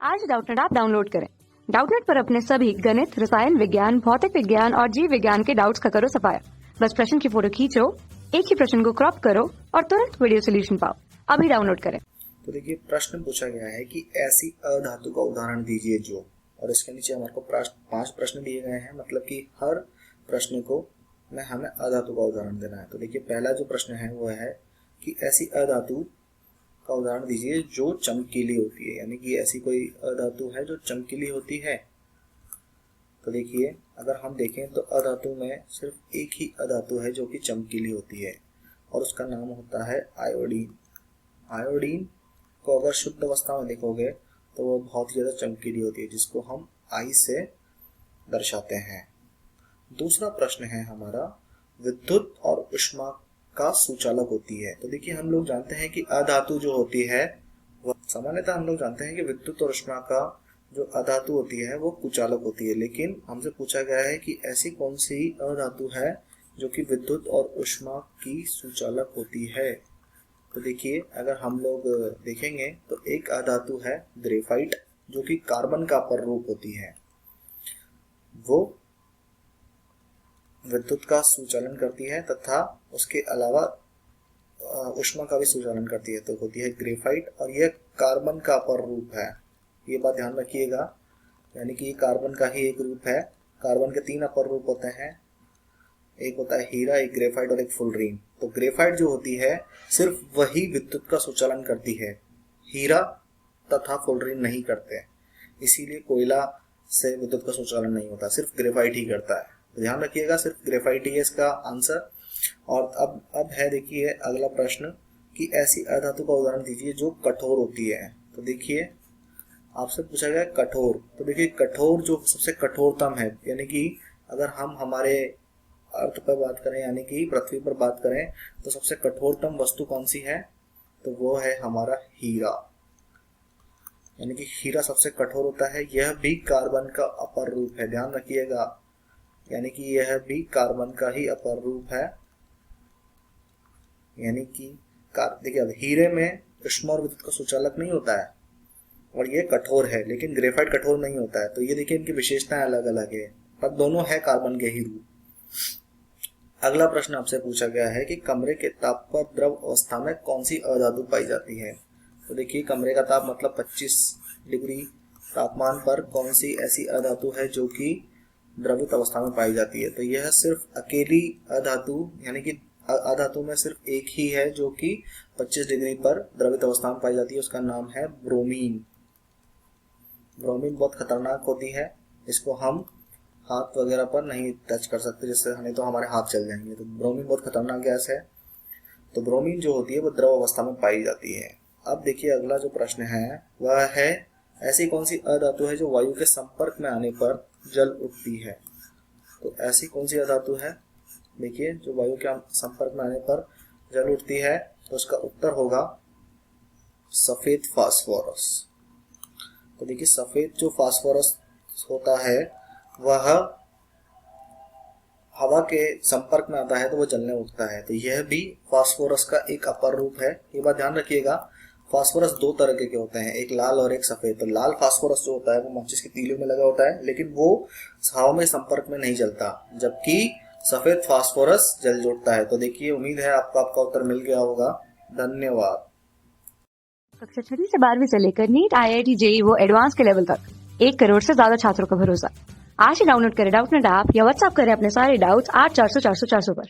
आज Doubtnut app download करें। Doubtnut पर अपने सभी गणित, रसायन विज्ञान, भौतिक विज्ञान और जीव विज्ञान के डाउट्स का करो सफाया। बस प्रश्न की फोटो खींचो, एक ही प्रश्न को क्रॉप करो और तुरंत वीडियो सोल्यूशन पाओ। अभी डाउनलोड करें। तो देखिए प्रश्न पूछा गया है कि ऐसी अधातु का उदाहरण दीजिए जो, और इसके नीचे हमारे को 5 प्रश्न दिए गए हैं, मतलब कि हर प्रश्न को में हमें अधातु का उदाहरण देना है। तो देखिए पहला जो प्रश्न है वो है कि ऐसी अधातु का उदाहरण दीजिए जो चमकीली होती है, यानी कि ऐसी कोई अधातु है जो चमकीली होती है। तो देखिए अगर हम देखें तो अधातु में सिर्फ एक ही अधातु है जो कि चमकीली होती है और उसका नाम होता है आयोडीन। आयोडीन को अगर शुद्ध अवस्था में देखोगे तो वो बहुत ही ज्यादा चमकीली होती है, जिसको हम आई से दर्शाते हैं। दूसरा प्रश्न है हमारा, विद्युत और ऊष्मा का सुचालक होती है। तो देखिए हम लोग जानते हैं कि अधातु जो होती है वह सामान्यतः हम लोग जानते हैं कि विद्युत और ऊष्मा का जो अधातु होती है वो कुचालक होती है, लेकिन हमसे पूछा गया है कि ऐसी कौन सी अधातु है जो कि विद्युत और ऊष्मा की सुचालक होती है। तो देखिए अगर हम लोग देखेंगे तो एक अधातु है ग्रेफाइट, जो कि कार्बन का अपर रूप होती है। वो विद्युत का सुचालन करती है तथा उसके अलावा ऊष्मा का भी सुचालन करती है। तो होती है ग्रेफाइट और यह कार्बन का अपर रूप है। ये बात ध्यान रखिएगा, यानी कि कार्बन का ही एक रूप है। कार्बन के 3 अपर रूप होते हैं, एक होता है हीरा, एक ग्रेफाइट और एक फुलरीन। तो ग्रेफाइट जो होती है सिर्फ वही विद्युत का सुचालन करती है, हीरा तथा फुलरीन नहीं करते। इसीलिए कोयला से विद्युत का सुचालन नहीं होता, सिर्फ ग्रेफाइट ही करता है। तो ध्यान रखिएगा, सिर्फ ग्रेफाइट ही है इसका आंसर। और अब है देखिए अगला प्रश्न कि ऐसी अधातु का उदाहरण दीजिए जो कठोर होती है। तो देखिए आपसे पूछा गया कठोर। तो देखिए कठोर जो सबसे कठोरतम है, यानी कि अगर हम हमारे अर्थ पर बात करें, यानी कि पृथ्वी पर बात करें, तो सबसे कठोरतम वस्तु कौन सी है, तो वो है हमारा हीरा। यानी कि हीरा सबसे कठोर होता है। यह भी कार्बन का अपर रूप है, ध्यान रखिएगा, यानी कि यह भी कार्बन का ही अपर रूप है। यानी कि देखिए अब हीरे में ऊष्मा और विद्युत का सुचालक नहीं होता है और ये कठोर है, लेकिन ग्रेफाइट कठोर नहीं होता है। तो ये देखिए इनकी विशेषताएं अलग अलग है, पर दोनों है कार्बन के ही रूप। अगला प्रश्न आपसे पूछा गया है कि कमरे के ताप पर द्रव अवस्था में कौन सी अधातु पाई जाती है। तो देखिए कमरे का ताप मतलब 25 डिग्री तापमान पर कौन सी ऐसी अधातु है जो कि द्रवित अवस्था में पाई जाती है। तो यह सिर्फ अकेली अधातु, यानी कि अधातु में सिर्फ एक ही है जो कि 25 डिग्री पर द्रवित अवस्था में पाई जाती है, उसका नाम है ब्रोमीन। ब्रोमीन बहुत खतरनाक होती है, इसको हम हाथ वगैरह पर नहीं टच कर सकते, जिससे हमें तो हमारे हाथ चल जाएंगे। तो ब्रोमीन बहुत खतरनाक गैस है। तो ब्रोमीन जो होती है वो द्रव अवस्था में पाई जाती है। अब देखिए अगला जो प्रश्न है वह है, ऐसी कौन सी अधातु है जो वायु के संपर्क में आने पर जल उठती है। तो ऐसी कौन सी अधातु है, देखिए जो वायु के संपर्क में आने पर जल उठती है, तो उसका उत्तर होगा सफेद फास्फोरस। तो देखिए सफेद जो फास्फोरस होता है वह हवा के संपर्क में आता है तो वो जलने उठता है। तो यह भी फास्फोरस का एक अपर रूप है। ये बात ध्यान रखिएगा, फास्फोरस 2 तरह के होते हैं, एक लाल और एक सफेद। तो लाल फास्फोरस जो होता है वो माचिस की तीलियों में लगा होता है, लेकिन वो हवा में संपर्क में नहीं जलता, जबकि सफेद फास्फोरस जल जुड़ता है। तो देखिए उम्मीद है आपको आपका उत्तर मिल गया होगा। धन्यवाद। कक्षा 6 से 12वीं से लेकर नीट, IIT, JEE वो एडवांस के लेवल तक 1 करोड़ से ज्यादा छात्रों का भरोसा। आज ही डाउनलोड करें डाउटनेट ऐप या व्हाट्सएप करें अपने सारे डाउट्स 8400 400 400 पर।